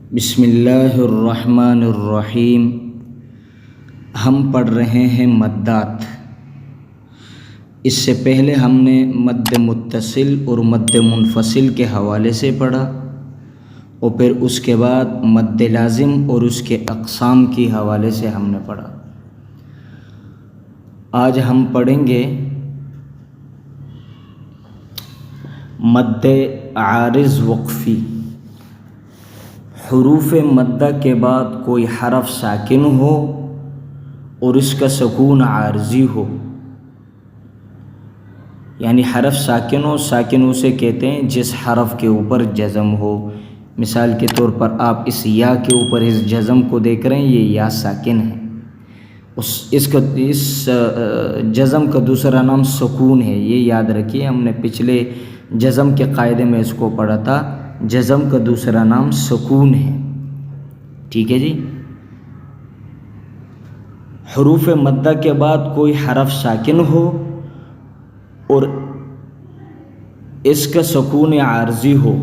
بسم اللہ الرحمن الرحیم۔ ہم پڑھ رہے ہیں مدات۔ اس سے پہلے ہم نے مد متصل اور مد منفصل کے حوالے سے پڑھا، اور پھر اس کے بعد مد لازم اور اس کے اقسام کے حوالے سے ہم نے پڑھا۔ آج ہم پڑھیں گے مد عارض وقفی۔ حروف مدہ کے بعد کوئی حرف ساکن ہو اور اس کا سکون عارضی ہو، یعنی حرف ساکن ہو، ساکن اسے کہتے ہیں جس حرف کے اوپر جزم ہو۔ مثال کے طور پر آپ اس یا کے اوپر اس جزم کو دیکھ رہے ہیں، یہ یا ساکن ہے۔ اس جزم کا دوسرا نام سکون ہے، یہ یاد رکھیے، ہم نے پچھلے جزم کے قاعدے میں اس کو پڑھا تھا۔ جزم کا دوسرا نام سکون ہے، ٹھیک ہے جی۔ حروف مدہ کے بعد کوئی حرف ساکن ہو اور اس کا سکون عارضی ہو،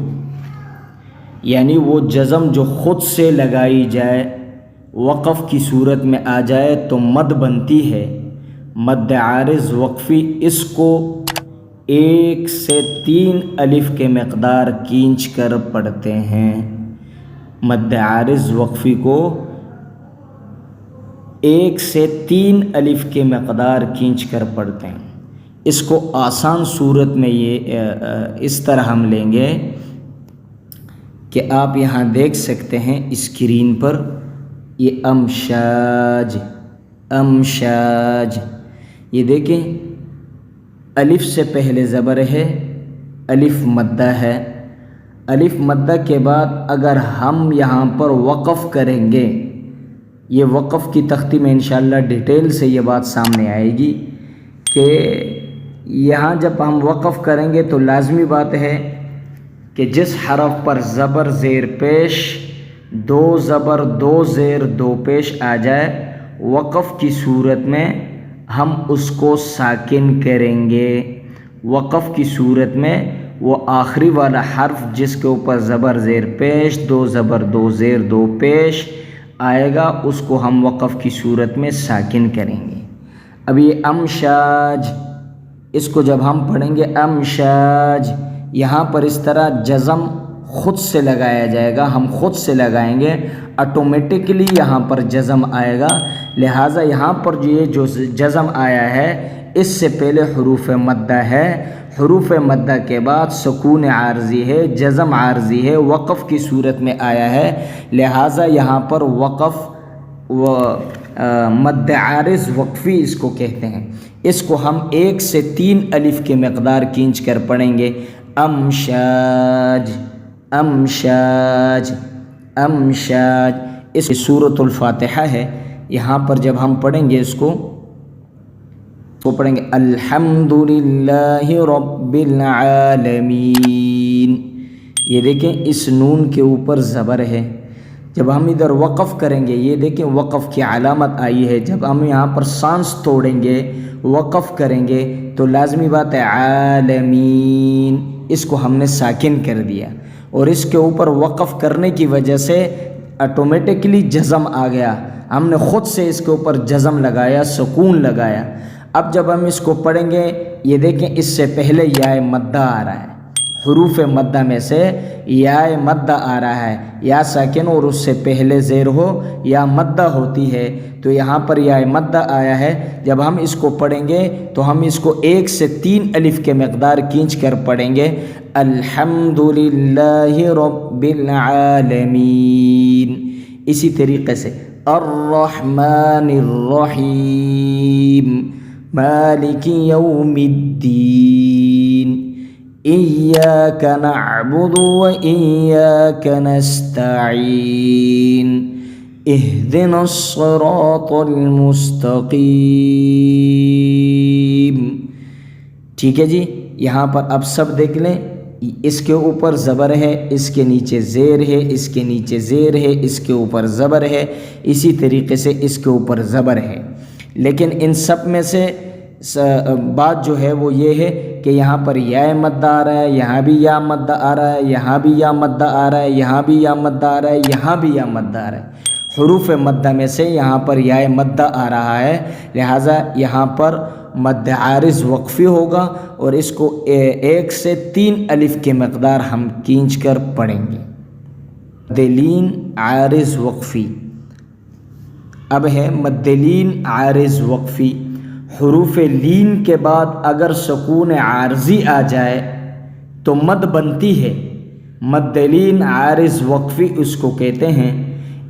یعنی وہ جزم جو خود سے لگائی جائے، وقف کی صورت میں آ جائے تو مد بنتی ہے۔ مد عارض وقفی اس کو 1 سے 3 الف کے مقدار کھینچ کر پڑھتے ہیں۔ مد عارض وقفی کو 1 سے 3 الف کے مقدار کھینچ کر پڑھتے ہیں۔ اس کو آسان صورت میں یہ اس طرح ہم لیں گے کہ آپ یہاں دیکھ سکتے ہیں اسکرین پر، یہ امشاج، امشاج، یہ دیکھیں الف سے پہلے زبر ہے، الف مدہ ہے۔ الف مدہ کے بعد اگر ہم یہاں پر وقف کریں گے، یہ وقف کی تختی میں انشاءاللہ ڈیٹیل سے یہ بات سامنے آئے گی کہ یہاں جب ہم وقف کریں گے تو لازمی بات ہے کہ جس حرف پر زبر زیر پیش، 2 زبر 2 زیر 2 پیش آ جائے، وقف کی صورت میں ہم اس کو ساکن کریں گے۔ وقف کی صورت میں وہ آخری والا حرف جس کے اوپر زبر زیر پیش، 2 زبر 2 زیر 2 پیش آئے گا، اس کو ہم وقف کی صورت میں ساکن کریں گے۔ اب یہ امشاج، اس کو جب ہم پڑھیں گے امشاج، یہاں پر اس طرح جزم خود سے لگایا جائے گا، ہم خود سے لگائیں گے، آٹومیٹکلی یہاں پر جزم آئے گا۔ لہٰذا یہاں پر یہ جو جزم آیا ہے اس سے پہلے حروف مدہ ہے، حروف مدہ کے بعد سکون عارضی ہے، جزم عارضی ہے، وقف کی صورت میں آیا ہے، لہٰذا یہاں پر وقف و مد عارض وقفی اس کو کہتے ہیں۔ اس کو ہم 1 سے 3 الف کے مقدار کھینچ کر پڑھیں گے، امشاج، امشاج، امشاج۔ اس سورۃ الفاتحہ ہے، یہاں پر جب ہم پڑھیں گے اس کو پڑھیں گے الحمدللہ رب العالمین۔ یہ دیکھیں اس نون کے اوپر زبر ہے، جب ہم ادھر وقف کریں گے، یہ دیکھیں وقف کی علامت آئی ہے، جب ہم یہاں پر سانس توڑیں گے، وقف کریں گے تو لازمی بات ہے عالمین، اس کو ہم نے ساکن کر دیا، اور اس کے اوپر وقف کرنے کی وجہ سے آٹومیٹکلی جزم آ گیا، ہم نے خود سے اس کے اوپر جزم لگایا، سکون لگایا۔ اب جب ہم اس کو پڑھیں گے، یہ دیکھیں اس سے پہلے یا مدہ آ رہا ہے، حروف مدہ میں سے یا مدہ آ رہا ہے، یا ساکن اور اس سے پہلے زیر ہو یا مدہ ہوتی ہے، تو یہاں پر یا مدہ آیا ہے۔ جب ہم اس کو پڑھیں گے تو ہم اس کو 1 سے 3 الف کے مقدار کھینچ کر پڑھیں گے، الحمدللہ رب العالمین۔ اسی طریقے سے الرحمن الرحیم، مالک یوم الدین، ایاک نعبد و ایاک نستعین، اہدنا الصراط المستقیم۔ ٹھیک ہے جی، یہاں پر اب سب دیکھ لیں، اس کے اوپر زبر ہے، اس کے نیچے زیر ہے، اس کے نیچے زیر ہے، اس کے اوپر زبر ہے، اسی طریقے سے اس کے اوپر زبر ہے۔ لیکن ان سب میں سے بات جو ہے وہ یہ ہے کہ یہاں پر یا مد آ رہا ہے، یہاں بھی یا مد آ رہا ہے، یہاں بھی یا مد آ رہا ہے، یہاں بھی یا مد آ رہا ہے، یہاں بھی یا مد آ رہا ہے۔ حروف مدہ میں سے یہاں پر یا مدہ آ رہا ہے، لہٰذا یہاں پر مد عارض وقفی ہوگا اور اس کو 1 سے 3 الف کی مقدار ہم کھینچ کر پڑھیں گے۔ مد لین عارض وقفی، اب ہے مد لین عارض وقفی۔ حروف لین کے بعد اگر سکون عارضی آ جائے تو مد بنتی ہے، مد لین عارض وقفی اس کو کہتے ہیں۔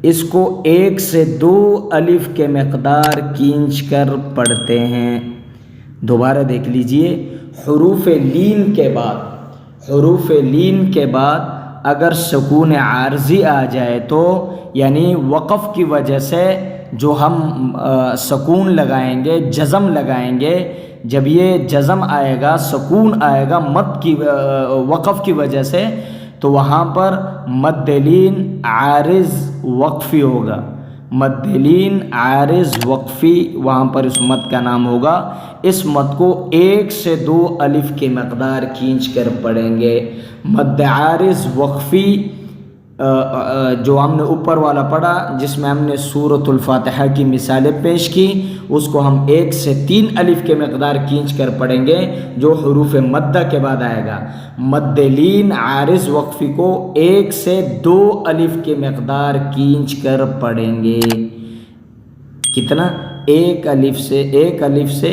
اس کو 1 سے 2 الف کے مقدار کھینچ کر پڑھتے ہیں۔ دوبارہ دیکھ لیجئے، حروف لین کے بعد اگر سکون عارضی آ جائے تو یعنی وقف کی وجہ سے جو ہم سکون لگائیں گے، جزم لگائیں گے، جب یہ جزم آئے گا، سکون آئے گا مد کی وقف کی وجہ سے، تو وہاں پر مد لین عارض وقفی ہوگا۔ مد لین عارض وقفی وہاں پر اس مد کا نام ہوگا۔ اس مد کو 1 سے 2 الف کی مقدار کھینچ کر پڑھیں گے۔ مد عارض وقفی جو ہم نے اوپر والا پڑھا، جس میں ہم نے سورۃ الفاتحہ کی مثالیں پیش کی، اس کو ہم 1 سے 3 الف کے مقدار کھینچ کر پڑھیں گے جو حروف مدہ کے بعد آئے گا۔ مد لین عارض وقفی کو 1 سے 2 الف کے مقدار کھینچ کر پڑھیں گے۔ کتنا؟ 1 الف سے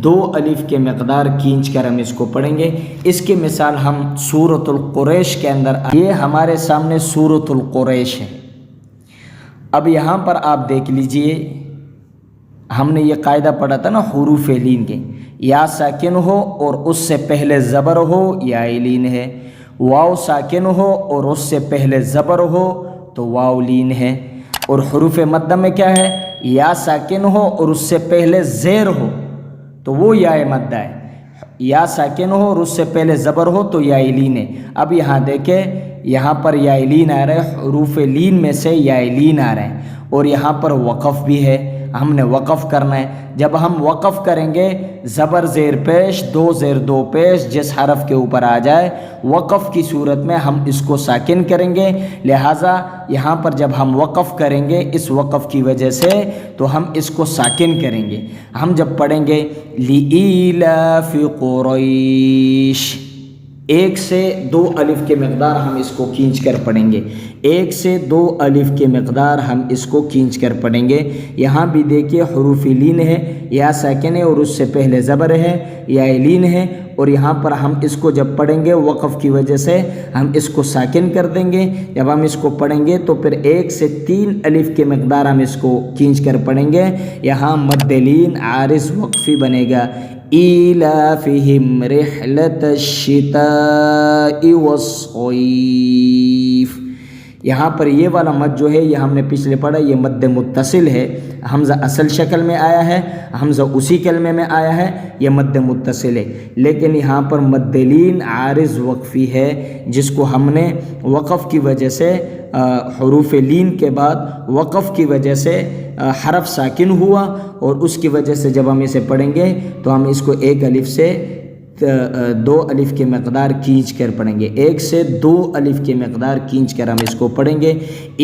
2 الف کے مقدار کھینچ کر ہم اس کو پڑھیں گے۔ اس کی مثال ہم سورۃ القریش کے اندر، یہ ہمارے سامنے سورۃ القریش ہے۔ اب یہاں پر آپ دیکھ لیجئے، ہم نے یہ قاعدہ پڑھا تھا نا حروف لین کے، یا ساکن ہو اور اس سے پہلے زبر ہو یا لین ہے، واو ساکن ہو اور اس سے پہلے زبر ہو تو واو لین ہے۔ اور حروف مدہ میں کیا ہے؟ یا ساکن ہو اور اس سے پہلے زیر ہو تو وہ یا مدہ ہے، یا ساکن ہو اور اس سے پہلے زبر ہو تو یا لین ہے۔ اب یہاں دیکھیں، یہاں پر یا لین آ رہا ہے، حروف لین میں سے یا لین آ رہے ہیں، اور یہاں پر وقف بھی ہے، ہم نے وقف کرنا ہے۔ جب ہم وقف کریں گے، زبر زیر پیش، 2 زیر 2 پیش جس حرف کے اوپر آ جائے، وقف کی صورت میں ہم اس کو ساکن کریں گے، لہٰذا یہاں پر جب ہم وقف کریں گے اس وقف کی وجہ سے تو ہم اس کو ساکن کریں گے۔ ہم جب پڑھیں گے لِإِيلَافِ قُرَيْشٍ، 1 سے 2 الف کے مقدار ہم اس کو کھینچ کر پڑھیں گے، 1 سے 2 الف کے مقدار ہم اس کو کھینچ کر پڑھیں گے۔ یہاں بھی دیکھیے حروف لین ہے، یا ساکن ہے اور اس سے پہلے زبر ہے، یا لین ہے، اور یہاں پر ہم اس کو جب پڑھیں گے وقف کی وجہ سے ہم اس کو ساکن کر دیں گے۔ جب ہم اس کو پڑھیں گے تو پھر 1 سے 3 الف کے مقدار ہم اس کو کھینچ کر پڑھیں گے۔ یہاں مد لین عارض وقفی بنے گا، ایلافہم رحلۃ الشتاء والصیف۔ یہاں پر یہ والا مد جو ہے یہ ہم نے پچھلے پڑھا، یہ مد متصل ہے، حمزہ اصل شکل میں آیا ہے، حمزہ اسی کلمے میں آیا ہے، یہ مد متصل ہے۔ لیکن یہاں پر مد لین عارض وقفی ہے، جس کو ہم نے وقف کی وجہ سے، حروف لین کے بعد وقف کی وجہ سے حرف ساکن ہوا، اور اس کی وجہ سے جب ہم اسے پڑھیں گے تو ہم اس کو 1 الف سے 2 الف کے مقدار کھینچ کر پڑھیں گے، 1 سے 2 الف کے مقدار کھینچ کر ہم اس کو پڑھیں گے۔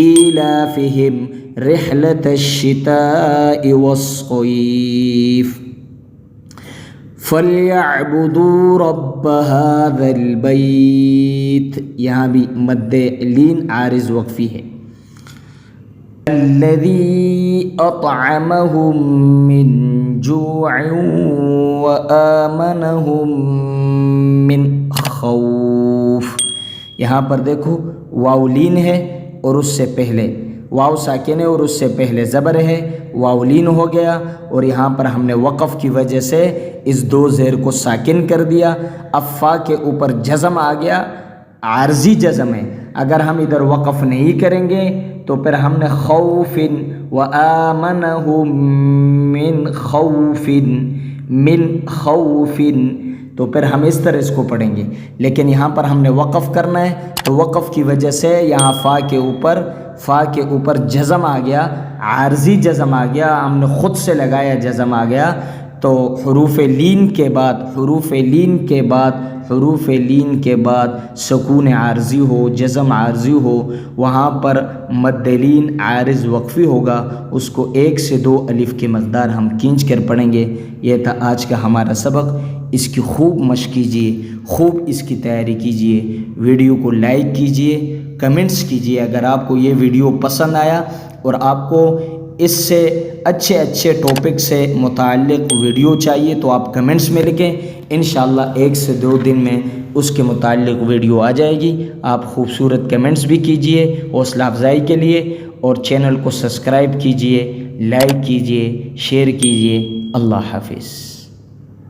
ایلافہم رحلۃ الشتاء والصیف فَلْيَعْبُدُوا رَبَّ هَذَا الْبَيْتِ، یہاں بھی مد لین عارض وقفی ہے۔ الَّذِي أَطْعَمَهُم مِّن جُوعٍ وَآمَنَهُم مِّن خَوْفٍ۔ یہاں پر دیکھو واو لین ہے اور اس سے پہلے واو ساکن ہے اور اس سے پہلے زبر ہے، واو لین ہو گیا، اور یہاں پر ہم نے وقف کی وجہ سے اس 2 زیر کو ساکن کر دیا۔ اب فا کے اوپر جزم آ گیا، عارضی جزم ہے، اگر ہم ادھر وقف نہیں کریں گے تو پھر ہم نے خوف وآمنہم من خوف، من خوف، تو پھر ہم اس طرح اس کو پڑھیں گے۔ لیکن یہاں پر ہم نے وقف کرنا ہے، تو وقف کی وجہ سے یہاں فا کے اوپر جزم آ گیا، عارضی جزم آ گیا، ہم نے خود سے لگایا جزم آ گیا، تو حروف لین کے بعد سکون عارضی ہو، جزم عارضی ہو، وہاں پر مد لین عارض وقفی ہوگا، اس کو 1 سے 2 الف کی مقدار ہم کھینچ کر پڑھیں گے۔ یہ تھا آج کا ہمارا سبق، اس کی خوب مشق کیجیے، خوب اس کی تیاری کیجیے، ویڈیو کو لائک کیجیے، کمنٹس کیجیے۔ اگر آپ کو یہ ویڈیو پسند آیا اور آپ کو اس سے اچھے ٹاپک سے متعلق ویڈیو چاہیے تو آپ کمنٹس میں لکھیں، انشاءاللہ 1 سے 2 دن میں اس کے متعلق ویڈیو آ جائے گی۔ آپ خوبصورت کمنٹس بھی کیجیے حوصلہ افزائی کے لیے، اور چینل کو سبسکرائب کیجیے، لائک کیجیے، شیئر کیجیے۔ اللہ حافظ۔